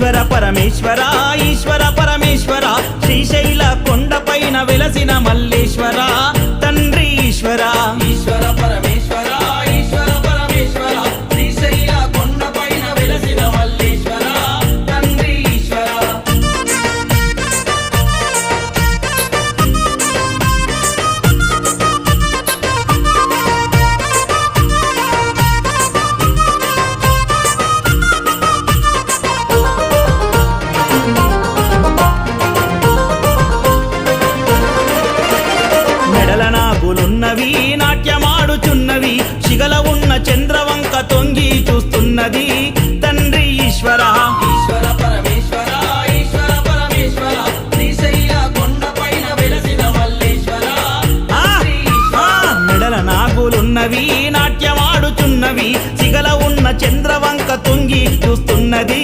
ఈశ్వర పరమేశ్వర ఈశ్వర పరమేశ్వర శ్రీశైల కొండపైన వెలసిన మల్లేశ్వర తండ్రి ఈశ్వర ఈశ్వర పరమేశ్వర ఈశ్వర పరమేశ్వర శ్రీశైల కొండపైన వెలసిన మల్లేశ్వర తండ్రి ఈశ్వర మెడల నాగులున్నవి నాట్యమాడుచున్నవి శిగల ఉన్న చంద్రవంక తొంగి చూస్తున్నది తండ్రి ఈశ్వర ఈశ్వర పరమేశ్వర ఈశ్వర పరమేశ్వర శ్రీశైల కొండపైన వెలసిన మల్లేశ్వర తండ్రి ఈశ్వర మెడల నాగులున్నవి నాట్యమాడుచున్నవి శిగల ఉన్న చంద్రవంక తొంగి చూస్తున్నది